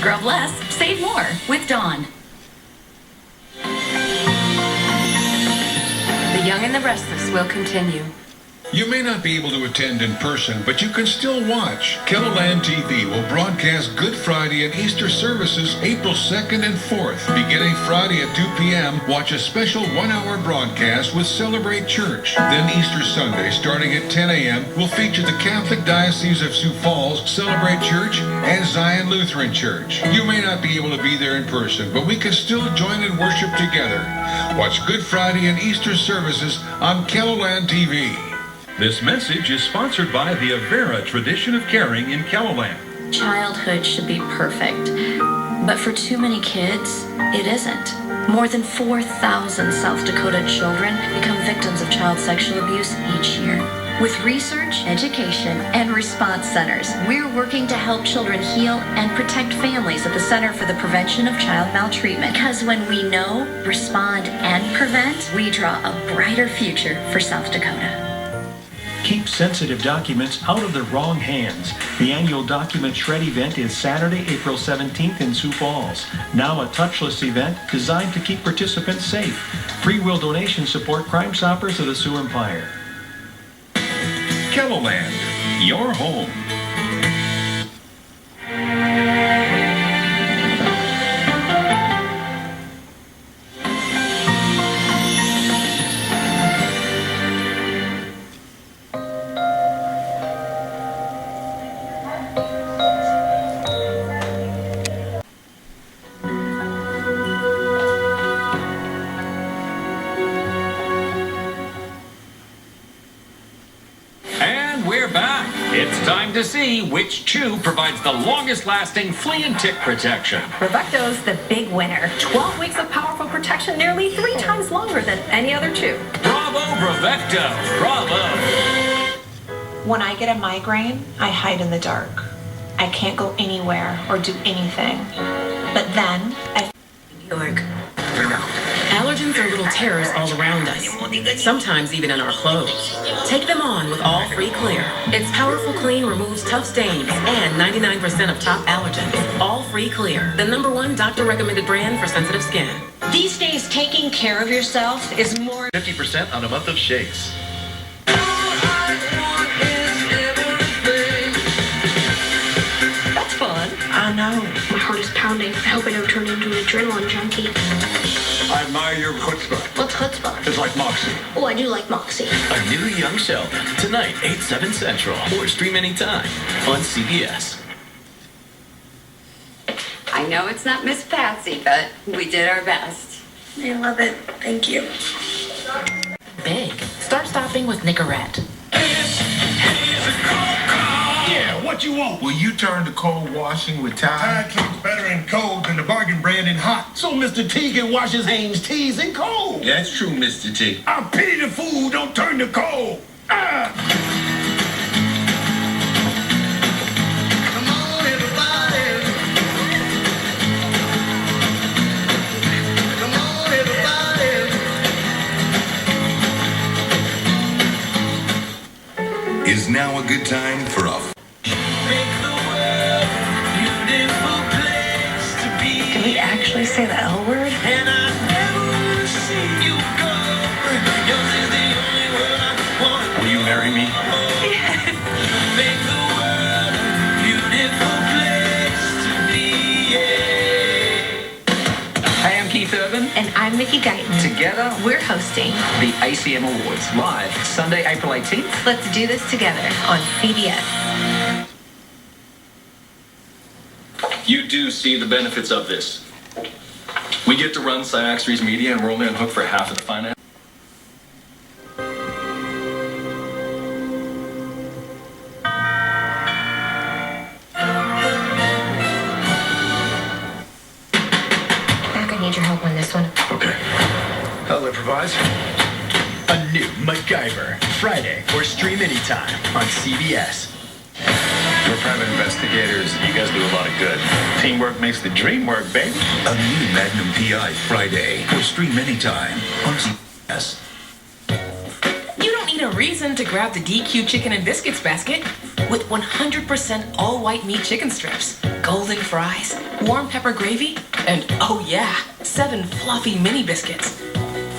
Scrub less, save more with Dawn. The Young and the Restless will continue. You may not be able to attend in person, but you can still watch. Keloland TV will broadcast Good Friday and Easter services April 2nd and 4th. Beginning Friday at 2 p.m., watch a special 1-hour broadcast with Celebrate Church. Then Easter Sunday, starting at 10 a.m., will feature the Catholic Diocese of Sioux Falls, Celebrate Church, and Zion Lutheran Church. You may not be able to be there in person, but we can still join in worship together. Watch Good Friday and Easter services on Keloland TV. This message is sponsored by the Avera Tradition of Caring in Keloland. Childhood should be perfect, but for too many kids, it isn't. More than 4,000 South Dakota children become victims of child sexual abuse each year. With research, education, and response centers, we're working to help children heal and protect families at the Center for the Prevention of Child Maltreatment. Because when we know, respond, and prevent, we draw a brighter future for South Dakota. Keep sensitive documents out of the wrong hands. The annual Document Shred event is Saturday, April 17th in Sioux Falls. Now a touchless event designed to keep participants safe. Free will donations support Crime Stoppers of the Sioux Empire. Keloland, your home. It's time to see which chew provides the longest-lasting flea and tick protection. Bravecto's the big winner. 12 weeks of powerful protection, nearly 3 times longer than any other chew. Bravo, Bravecto! Bravo! When I get a migraine, I hide in the dark. I can't go anywhere or do anything. But then, New York. Allergens are little terrors all around us, sometimes even in our clothes. Take them on with All Free Clear. Its powerful clean removes tough stains and 99% of top allergens. All Free Clear, the #1 doctor-recommended brand for sensitive skin. These days, taking care of yourself is more 50% on a month of shakes. That's fun. I know. My heart is pounding. I hope I don't turn into an adrenaline junkie. I admire your chutzpah. What's chutzpah? It's like Moxie. Oh, I do like Moxie. A new Young Sheldon, tonight, 8/7 Central, or stream anytime on CBS. I know it's not Miss Patsy, but we did our best. I love it. Thank you. Big. Start stopping with Nicorette. Yeah, what you want? Will you turn to cold washing with Tide? Tide keeps better in cold than the bargain brand in hot. So Mr. T can wash his hands teas in cold. That's true, Mr. T. I pity the fool who don't turn to cold. Ah! Come on, everybody. Come on, everybody. Is now a good time for a Did we actually say the L word? Will you marry me? Hi, I'm Keith Urban. And I'm Mickey Guyton. Together, We're hosting the ACM Awards, live Sunday, April 18th. Let's Do This Together on CBS. You do see the benefits of this. We get to run SIOUX media, and we're only on hook for half of the finance. Mac, I need your help on this one. Okay. I'll improvise. A new MacGyver, Friday, or stream anytime on CBS. We're private investigators. You guys do a lot of good. Teamwork makes the dream work, baby. A new Magnum PI Friday, or stream anytime on CBS. You don't need a reason to grab the DQ Chicken and Biscuits basket with 100% all-white meat chicken strips, golden fries, warm pepper gravy, and oh yeah, 7 fluffy mini biscuits.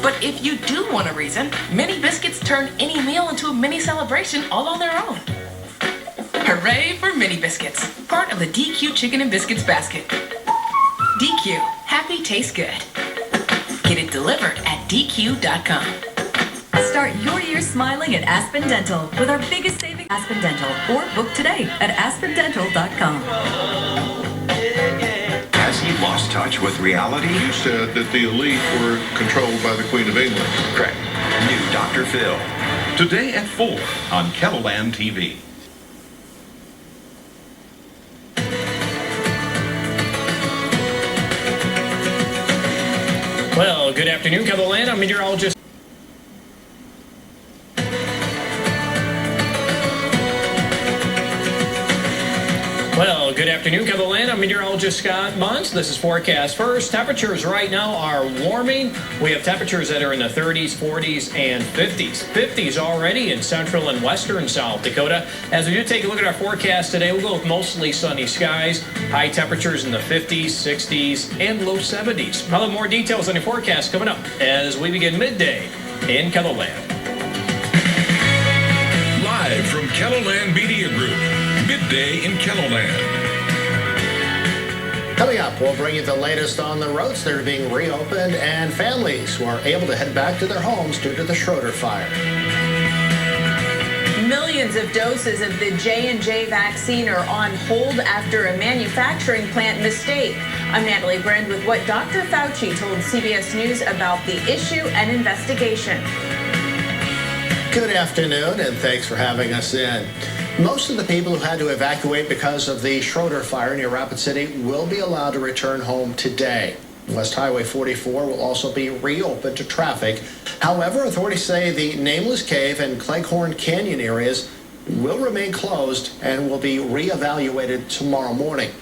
But if you do want a reason, mini biscuits turn any meal into a mini celebration all on their own. Hooray for mini biscuits, part of the DQ Chicken and Biscuits basket. DQ, happy tastes good. Get it delivered at DQ.com. Start your year smiling at Aspen Dental with our biggest saving Aspen Dental, or book today at aspendental.com. Has he lost touch with reality? You said that the elite were controlled by the Queen of England. Correct. New Dr. Phil. Today at 4 on Keloland TV. Well, good afternoon, Keloland. I'm meteorologist. Well, good afternoon, Keloland. I'm meteorologist Scott Muntz. This is forecast first. Temperatures right now are warming. We have temperatures that are in the 30s, 40s, and 50s. 50s already in central and western South Dakota. As we do take a look at our forecast today, we'll go with mostly sunny skies. High temperatures in the 50s, 60s, and low 70s. I'll have more details on your forecast coming up as we begin midday in Keloland. Live from Keloland Media Group, Midday in Keloland. Coming up, we'll bring you the latest on the roads that are being reopened and families who are able to head back to their homes due to the Schroeder fire. Millions of doses of the J&J vaccine are on hold after a manufacturing plant mistake. I'm Natalie Brand with what Dr. Fauci told CBS News about the issue and investigation. Good afternoon, and thanks for having us in. Most of the people who had to evacuate because of the Schroeder fire near Rapid City will be allowed to return home today. West Highway 44 will also be reopened to traffic. However, authorities say the Nameless Cave and Cleghorn Canyon areas will remain closed and will be reevaluated tomorrow morning.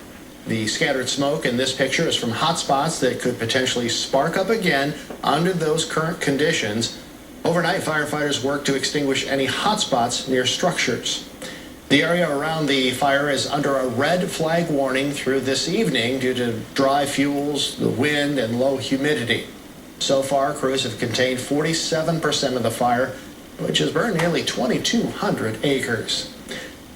The scattered smoke in this picture is from hot spots that could potentially spark up again under those current conditions. Overnight, firefighters work to extinguish any hot spots near structures. The area around the fire is under a red flag warning through this evening due to dry fuels, the wind, and low humidity. So far, crews have contained 47% of the fire, which has burned nearly 2,200 acres.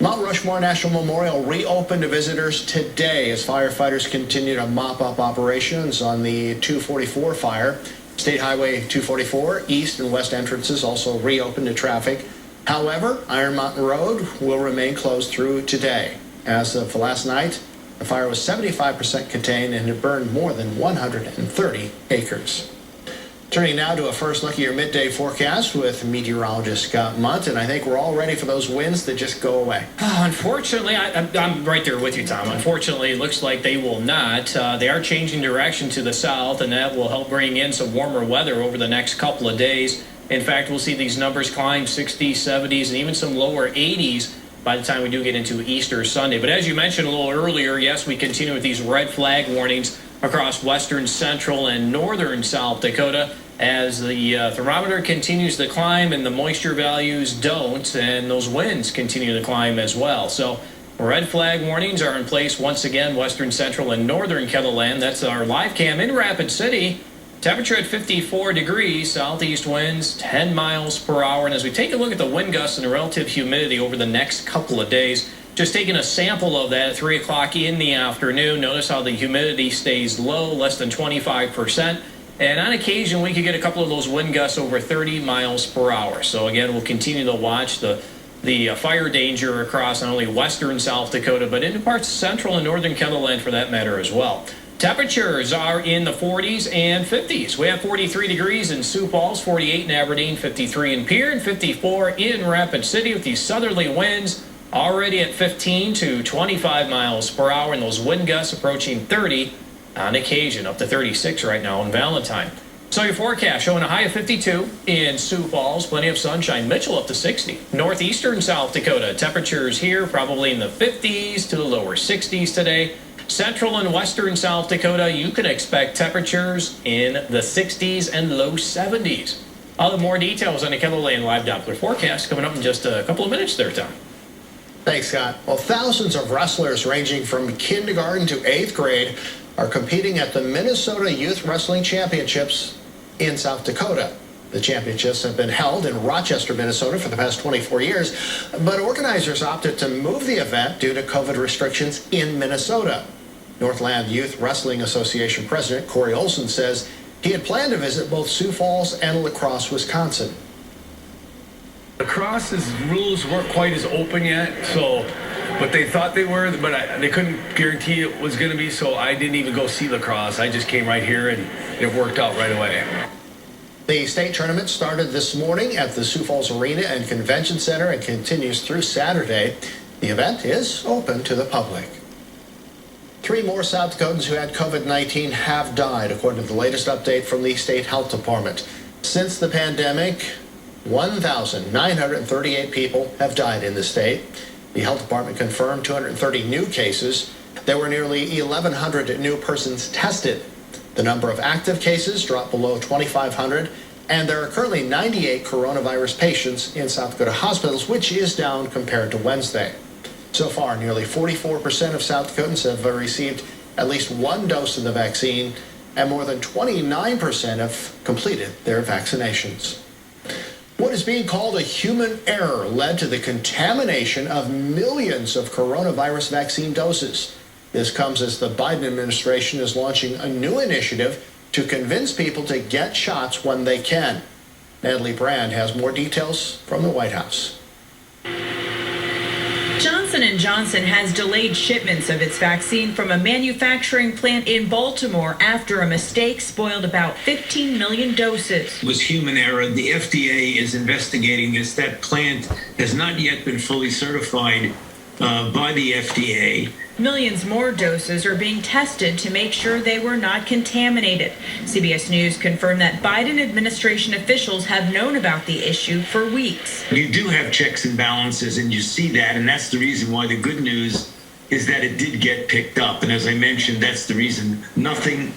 Mount Rushmore National Memorial reopened to visitors today as firefighters continue to mop up operations on the 244 fire. State Highway 244 east and west entrances also reopened to traffic. However, Iron Mountain Road will remain closed through today. As of last night, the fire was 75% contained and had burned more than 130 acres. Turning now to a first look at your midday forecast with meteorologist Scott Munt, and I think we're all ready for those winds that just go away. Unfortunately, I'm right there with you, Tom. Unfortunately, it looks like they will not. They are changing direction to the south, and that will help bring in some warmer weather over the next couple of days. In fact, we'll see these numbers climb 60s, 70s, and even some lower 80s by the time we do get into Easter Sunday. But as you mentioned a little earlier, yes, we continue with these red flag warnings across western, central, and northern South Dakota as the thermometer continues to climb and the moisture values don't, and those winds continue to climb as well. So red flag warnings are in place once again, western, central, and northern Keloland. That's our live cam in Rapid City. Temperature at 54 degrees, southeast winds 10 miles per hour. And as we take a look at the wind gusts and the relative humidity over the next couple of days, just taking a sample of that at 3 o'clock in the afternoon, notice how the humidity stays low, less than 25%. And on occasion, we could get a couple of those wind gusts over 30 miles per hour. So again, we'll continue to watch the fire danger across not only western South Dakota, but into parts of central and northern Keloland for that matter as well. Temperatures are in the 40s and 50s. We have 43 degrees in Sioux Falls, 48 in Aberdeen, 53 in Pierre, and 54 in Rapid City with these southerly winds already at 15 to 25 miles per hour, and those wind gusts approaching 30 on occasion, up to 36 right now on Valentine. So your forecast showing a high of 52 in Sioux Falls, plenty of sunshine. Mitchell up to 60. Northeastern South Dakota, temperatures here probably in the 50s to the lower 60s today. Central and western South Dakota, you can expect temperatures in the 60s and low 70s. I'll have more details on the Kelo live Doppler forecast coming up in just a couple of minutes there, Tom. Thanks, Scott. Well, thousands of wrestlers ranging from kindergarten to 8th grade are competing at the Minnesota Youth Wrestling Championships in South Dakota. The championships have been held in Rochester, Minnesota for the past 24 years, but organizers opted to move the event due to COVID restrictions in Minnesota. Northland Youth Wrestling Association President Corey Olson says he had planned to visit both Sioux Falls and La Crosse, Wisconsin. Lacrosse's rules weren't quite as open yet, but they thought they were, but they couldn't guarantee it was going to be, so I didn't even go see Lacrosse. I just came right here, and it worked out right away. The state tournament started this morning at the Sioux Falls Arena and Convention Center and continues through Saturday. The event is open to the public. 3 more South Dakotans who had COVID-19 have died, according to the latest update from the state health department. Since the pandemic, 1,938 people have died in the state. The health department confirmed 230 new cases. There were nearly 1,100 new persons tested. The number of active cases dropped below 2,500, and there are currently 98 coronavirus patients in South Dakota hospitals, which is down compared to Wednesday. So far, nearly 44% of South Dakotans have received at least 1 dose of the vaccine, and more than 29% have completed their vaccinations. What is being called a human error led to the contamination of millions of coronavirus vaccine doses. This comes as the Biden administration is launching a new initiative to convince people to get shots when they can. Natalie Brand has more details from the White House. Johnson & Johnson has delayed shipments of its vaccine from a manufacturing plant in Baltimore after a mistake spoiled about 15 million doses. It was human error. The FDA is investigating this. That plant has not yet been fully certified by the FDA. Millions more doses are being tested to make sure they were not contaminated. CBS News confirmed that Biden administration officials have known about the issue for weeks. You do have checks and balances, and you see that, and that's the reason why the good news is that it did get picked up. And as I mentioned, that's the reason nothing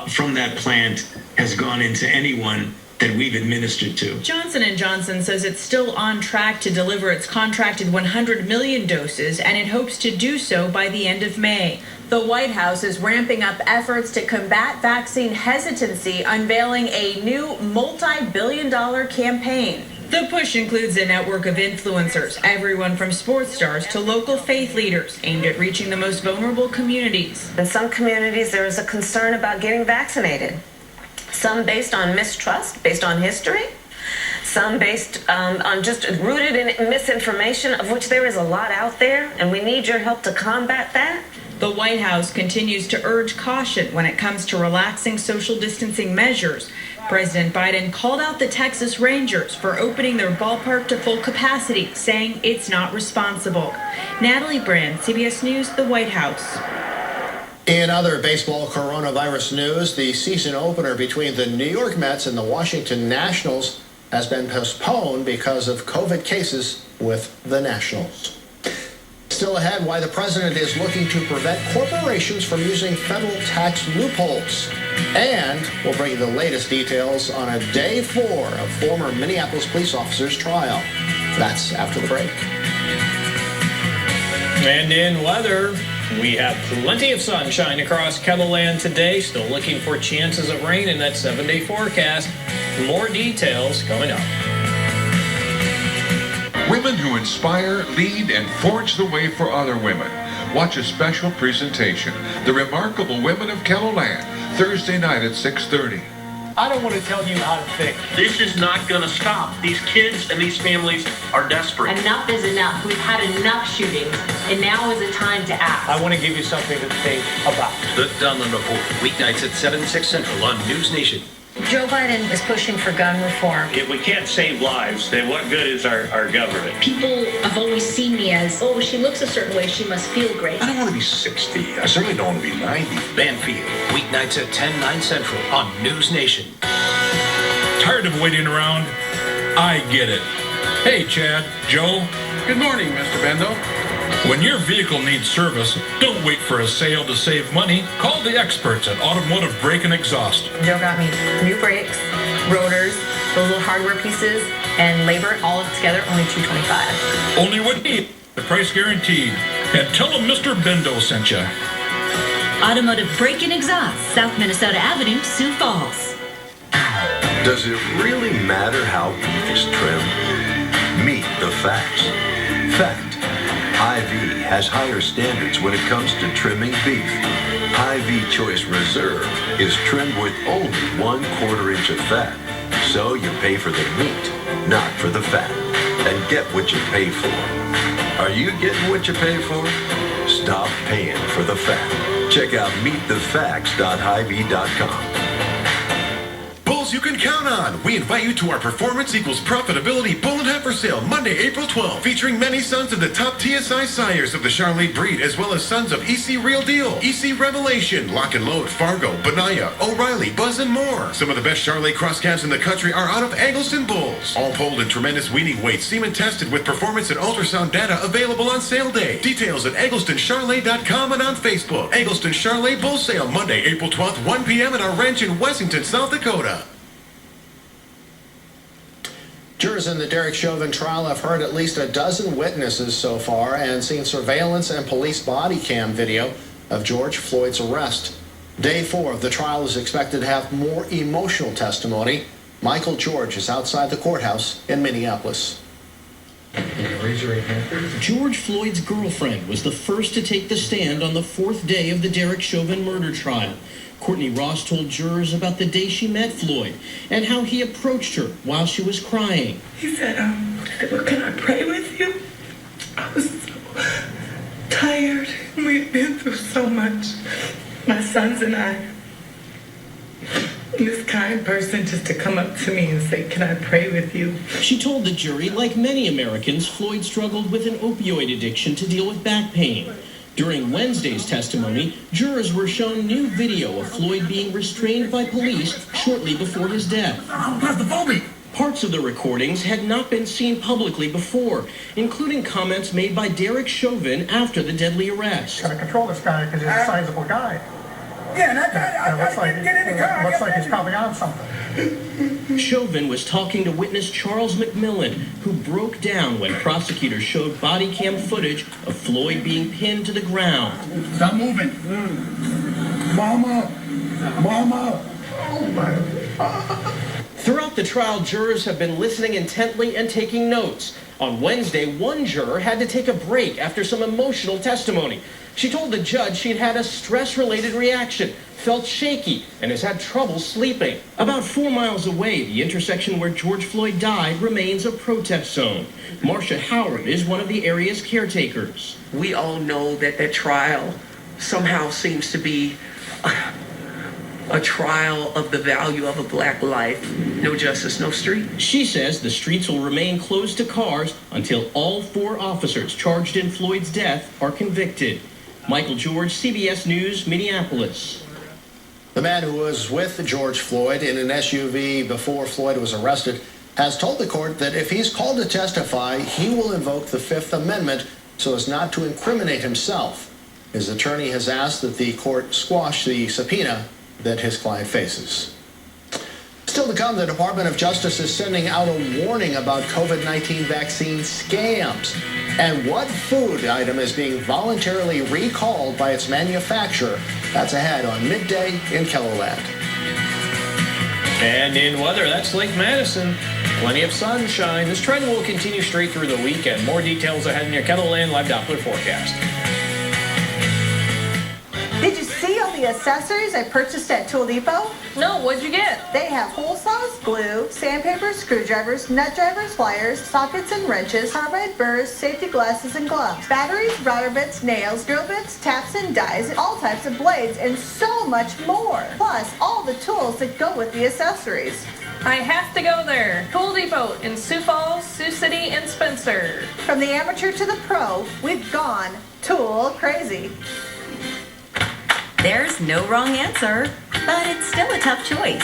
from that plant has gone into anyone that we've administered to. Johnson & Johnson says it's still on track to deliver its contracted 100 million doses, and it hopes to do so by the end of May. The White House is ramping up efforts to combat vaccine hesitancy, unveiling a new multi-billion-dollar campaign. The push includes a network of influencers, everyone from sports stars to local faith leaders, aimed at reaching the most vulnerable communities. In some communities, there is a concern about getting vaccinated. Some based on mistrust, based on history. Some based on just rooted in misinformation, of which there is a lot out there, and we need your help to combat that. The White House continues to urge caution when it comes to relaxing social distancing measures. President Biden called out the Texas Rangers for opening their ballpark to full capacity, saying it's not responsible. Natalie Brand, CBS News, the White House. In other baseball coronavirus news, the season opener between the New York Mets and the Washington Nationals has been postponed because of COVID cases with the Nationals. Still ahead, why the president is looking to prevent corporations from using federal tax loopholes. And we'll bring you the latest details on a day 4 of former Minneapolis police officer's trial. That's after the break. And in weather, we have plenty of sunshine across Keloland today. Still looking for chances of rain in that 7-day forecast. More details coming up. Women who inspire, lead, and forge the way for other women. Watch a special presentation, The Remarkable Women of Keloland, Thursday night at 6:30. I don't want to tell you how to think. This is not going to stop. These kids and these families are desperate. Enough is enough. We've had enough shootings, and now is the time to act. I want to give you something to think about. The Dunlin Report, weeknights at 7, 6 Central on News Nation. Joe Biden is pushing for gun reform. If we can't save lives, then what good is our government? People have always seen me as, oh, she looks a certain way, she must feel great. I don't want to be 60. I certainly don't want to be 90. Banfield, weeknights at 10, 9 Central on News Nation. Tired of waiting around? I get it. Hey, Chad, Joe. Good morning, Mr. Bendo. When your vehicle needs service, don't wait for a sale to save money. Call the experts at Automotive Brake and Exhaust. Joe got me new brakes, rotors, those little hardware pieces, and labor all together, only $225. Only what he, the price guaranteed. And tell them Mr. Bendo sent you. Automotive Brake and Exhaust, South Minnesota Avenue, Sioux Falls. Does it really matter how beef is trimmed? Meet the facts. Fact. Hy-Vee has higher standards when it comes to trimming beef. Hy-Vee Choice Reserve is trimmed with only 1/4 inch of fat. So you pay for the meat, not for the fat. And get what you pay for. Are you getting what you pay for? Stop paying for the fat. Check out meetthefacts.hyvee.com. You can count on. We invite you to our Performance Equals Profitability Bull and Heifer Sale Monday, April 12th, featuring many sons of the top TSI sires of the Charolais breed, as well as sons of EC Real Deal, EC Revelation, Lock and Load, Fargo, Benaya, O'Reilly, Buzz, and more. Some of the best Charolais cross calves in the country are out of Eggleston bulls. All polled in tremendous weaning weights, semen tested with performance and ultrasound data available on sale day. Details at EgglestonCharolais.com and on Facebook. Eggleston Charolais Bull Sale Monday, April 12th, 1 p.m. at our ranch in Wessington, South Dakota. Jurors in the Derek Chauvin trial have heard at least a dozen witnesses so far and seen surveillance and police body cam video of George Floyd's arrest. Day 4 of the trial is expected to have more emotional testimony. Michael George is outside the courthouse in Minneapolis. George Floyd's girlfriend was the first to take the stand on the 4th day of the Derek Chauvin murder trial. Courtney Ross told jurors about the day she met Floyd and how he approached her while she was crying. He said, well, can I pray with you? I was so tired. We've been through so much, my sons and I. And this kind person just to come up to me and say, can I pray with you? She told the jury, like many Americans, Floyd struggled with an opioid addiction to deal with back pain. During Wednesday's testimony, jurors were shown new video of Floyd being restrained by police shortly before his death. Parts of the recordings had not been seen publicly before, including comments made by Derek Chauvin after the deadly arrest. Gotta control this guy because he's a sizable guy. Yeah, and I looks like he's probably on something. Chauvin was talking to witness Charles McMillan, who broke down when prosecutors showed body cam footage of Floyd being pinned to the ground. Stop moving. Mama. Oh my. Throughout the trial, jurors have been listening intently and taking notes. On Wednesday, one juror had to take a break after some emotional testimony. She told the judge she'd had a stress-related reaction, felt shaky, and has had trouble sleeping. About 4 miles away, the intersection where George Floyd died remains a protest zone. Marcia Howard is one of the area's caretakers. We all know that that trial somehow seems to be a trial of the value of a black life. No justice, no street. She says the streets will remain closed to cars until all 4 officers charged in Floyd's death are convicted. Michael George, CBS News, Minneapolis. The man who was with George Floyd in an SUV before Floyd was arrested has told the court that if he's called to testify, he will invoke the Fifth Amendment so as not to incriminate himself. His attorney has asked that the court squash the subpoena that his client faces. Still to come, the Department of Justice is sending out a warning about COVID-19 vaccine scams. And what food item is being voluntarily recalled by its manufacturer? That's ahead on Midday in Keloland. And in weather, that's Lake Madison. Plenty of sunshine. This trend will continue straight through the weekend. More details ahead in your Keloland Live Doppler forecast. Did you see all the accessories I purchased at Tool Depot? No, what'd you get? They have hole saws, glue, sandpaper, screwdrivers, nut drivers, pliers, sockets and wrenches, carbide burrs, safety glasses and gloves, batteries, router bits, nails, drill bits, taps and dies, all types of blades, and so much more. Plus, all the tools that go with the accessories. I have to go there. Tool Depot in Sioux Falls, Sioux City, and Spencer. From the amateur to the pro, we've gone tool crazy. There's no wrong answer, but it's still a tough choice.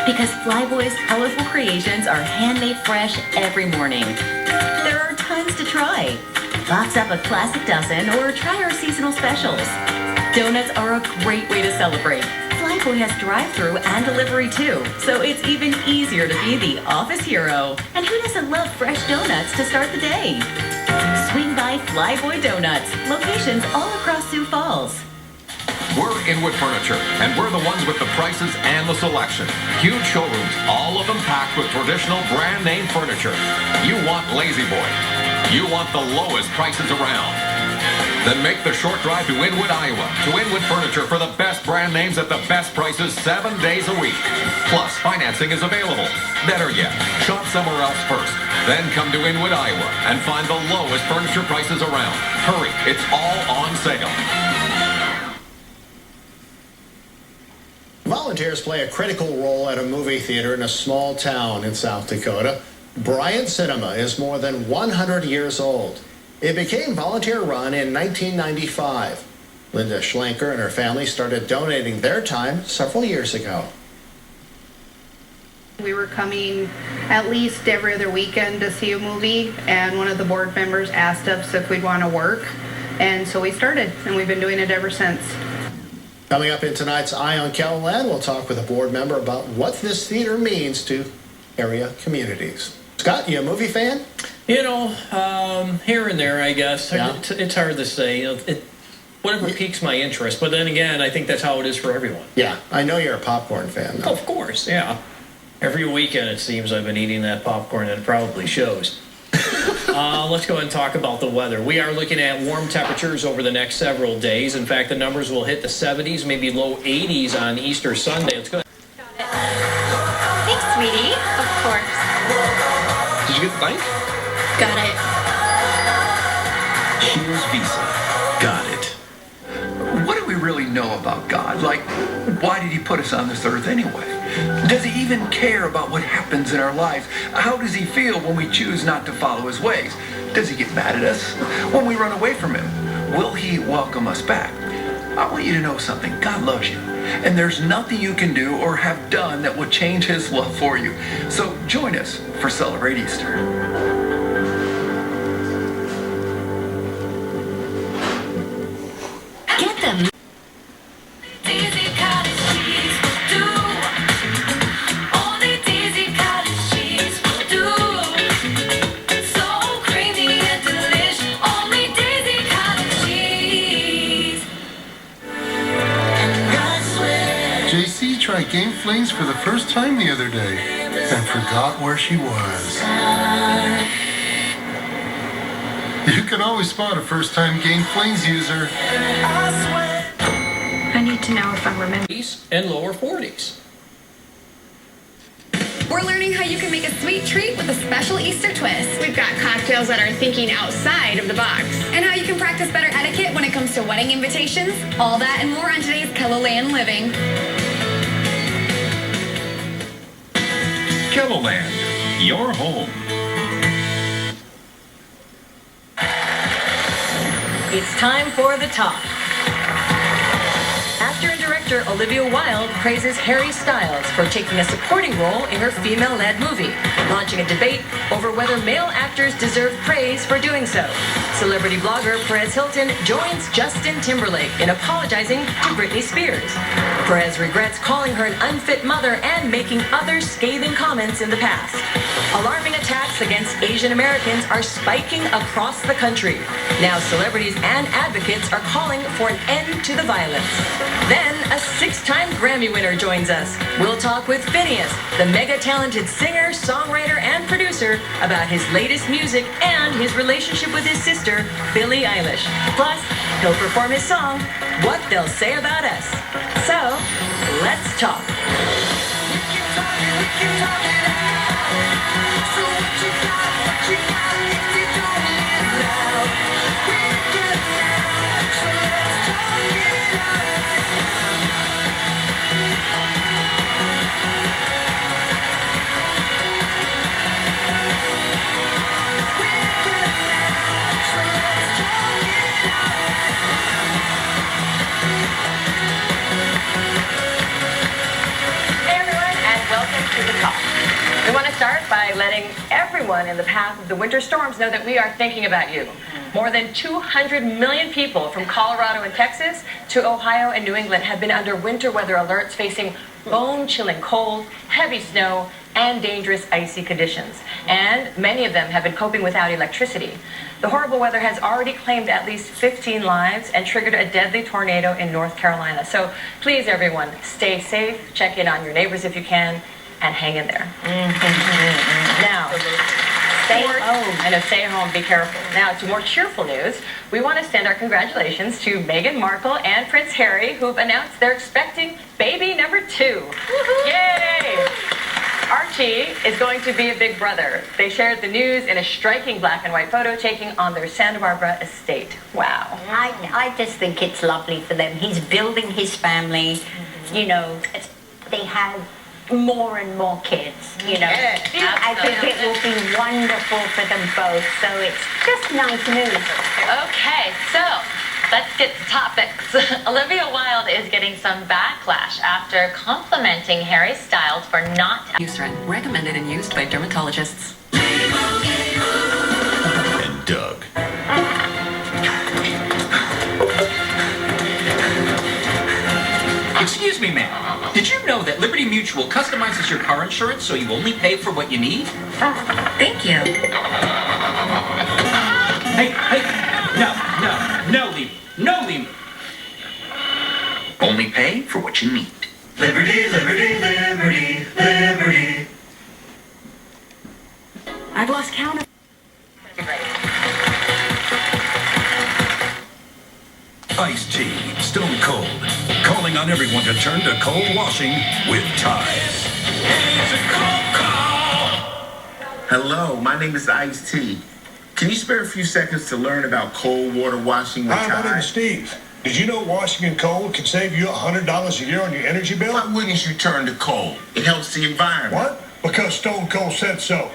Because Flyboy's colorful creations are handmade fresh every morning. There are tons to try. Box up a classic dozen or try our seasonal specials. Donuts are a great way to celebrate. Flyboy has drive-thru and delivery too, so it's even easier to be the office hero. And who doesn't love fresh donuts to start the day? Swing by Flyboy Donuts, locations all across Sioux Falls. We're Inwood Furniture, and we're the ones with the prices and the selection. Huge showrooms, all of them packed with traditional brand name furniture. You want Lazy Boy. You want the lowest prices around. Then make the short drive to Inwood, Iowa, to Inwood Furniture for the best brand names at the best prices 7 days a week. Plus, financing is available. Better yet, shop somewhere else first. Then come to Inwood, Iowa, and find the lowest furniture prices around. Hurry, it's all on sale. Volunteers play a critical role at a movie theater in a small town in South Dakota. Bryant Cinema is more than 100 years old. It became volunteer-run in 1995. Linda Schlenker and her family started donating their time several years ago. We were coming at least every other weekend to see a movie, and one of the board members asked us if we'd want to work, and so we started, and we've been doing it ever since. Coming up in tonight's Eye on Kelo, we'll talk with a board member about what this theater means to area communities. Scott, you a movie fan? You know, here and there, I guess. Yeah. It's hard to say. Whatever piques my interest. But then again, I think that's how it is for everyone. Yeah, I know you're a popcorn fan, though. Of course, yeah. Every weekend, it seems, I've been eating that popcorn, and it probably shows. Let's go ahead and talk about the weather. We are looking at warm temperatures over the next several days. In fact, the numbers will hit the 70s, maybe low 80s on Easter Sunday. Let's go ahead. Thanks, sweetie. Of course. Did you get the bike? Got it. Cmgus Vcr. Got it. What do we really know about God? Like, why did he put us on this earth anyway? Does he even care about what happens in our lives? How does he feel when we choose not to follow his ways? Does he get mad at us when we run away from him? Will he welcome us back? I want you to know something. God loves you. And there's nothing you can do or have done that will change his love for you. So join us for Celebrate Easter. Get them. JC tried Game Flings for the first time the other day and forgot where she was. You can always spot a first-time Game Flings user. I need to know if I'm remembering. And lower 40s. We're learning how you can make a sweet treat with a special Easter twist. We've got cocktails that are thinking outside of the box. And how you can practice better etiquette when it comes to wedding invitations. All that and more on today's Keloland Living. Keloland, your home. It's time for the talk. Actor and director Olivia Wilde praises Harry Styles for taking a supporting role in her female-led movie, launching a debate over whether male actors deserve praise for doing so. Celebrity blogger Perez Hilton joins Justin Timberlake in apologizing to Britney Spears. Perez regrets calling her an unfit mother and making other scathing comments in the past. Alarming attacks against Asian Americans are spiking across the country. Now celebrities and advocates are calling for an end to the violence. Then a 6-time Grammy winner joins us. We'll talk with Phineas, the mega-talented singer, songwriter, and producer, about his latest music and his relationship with his sister, Billie Eilish. Plus, he'll perform his song, What They'll Say About Us. So, let's talk. We want to start by letting everyone in the path of the winter storms know that we are thinking about you. More than 200 million people from Colorado and Texas to Ohio and New England have been under winter weather alerts facing bone-chilling cold, heavy snow, and dangerous icy conditions. And many of them have been coping without electricity. The horrible weather has already claimed at least 15 lives and triggered a deadly tornado in North Carolina. So please, everyone, stay safe, check in on your neighbors if you can, and hang in there. Now, stay home. I know, stay home, be careful. Now, to more cheerful news, we want to send our congratulations to Meghan Markle and Prince Harry, who've announced they're expecting baby number 2. Yay! Archie is going to be a big brother. They shared the news in a striking black and white photo taken on their Santa Barbara estate. Wow. I just think it's lovely for them. He's building his family. You know, they have more and more kids, you know. I think it will be wonderful for them both. So it's just nice news. Okay, so let's get to topics. Olivia Wilde is getting some backlash after complimenting Harry Styles for not... Eucerin, recommended and used by dermatologists. And Doug. Excuse me, ma'am. Did you know that Liberty Mutual customizes your car insurance so you only pay for what you need? Thank you. Hey, no, Lee. No, Lee. Only pay for what you need. Liberty, liberty, liberty, liberty. I've lost count of... Iced tea, stone cold. Calling on everyone to turn to cold washing with Tide. It's a cold call. Hello, my name is Iced Tea. Can you spare a few seconds to learn about cold water washing with Hi, Tide? my name is Steve. Did you know washing in cold can save you $100 a year on your energy bill? Why wouldn't you turn to cold? It helps the environment. What? Because Stone Cold said so.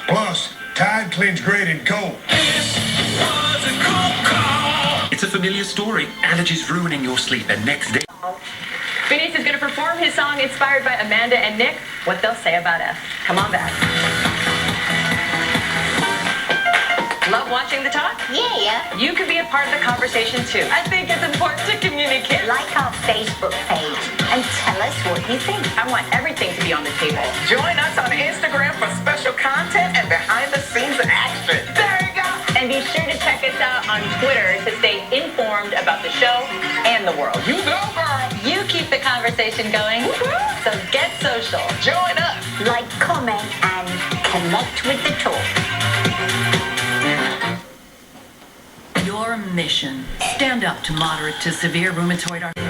Plus, Tide cleans great in cold. It's a familiar story. Allergies ruining your sleep, and next day... Phineas is going to perform his song inspired by Amanda and Nick, What They'll Say About Us. Come on back. Love watching the talk? Yeah. You can be a part of the conversation too. I think it's important to communicate. Like our Facebook page and tell us what you think. I want everything to be on the table. Join us on Instagram for special content and behind-the-scenes action. There you go. And be sure to check us out on Twitter to stay informed about the show and the world. You go, girl. You keep the conversation going, so get social. Join us. Like, comment, and connect with the talk. Your mission. Stand up to moderate to severe rheumatoid arthritis.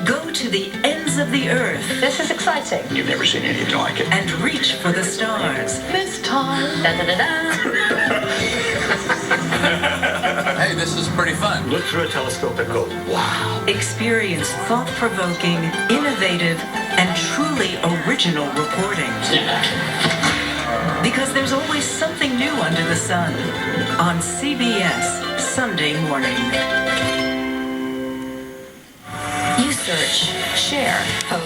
Go to the ends of the earth. This is exciting. You've never seen anything like it. And reach for the stars. This time. Da da da da. Hey, this is pretty fun. Look through a telescope and go, wow. Experience thought-provoking, innovative, and truly original reporting. Because there's always something new under the sun. On CBS, Sunday morning. You search, share, post.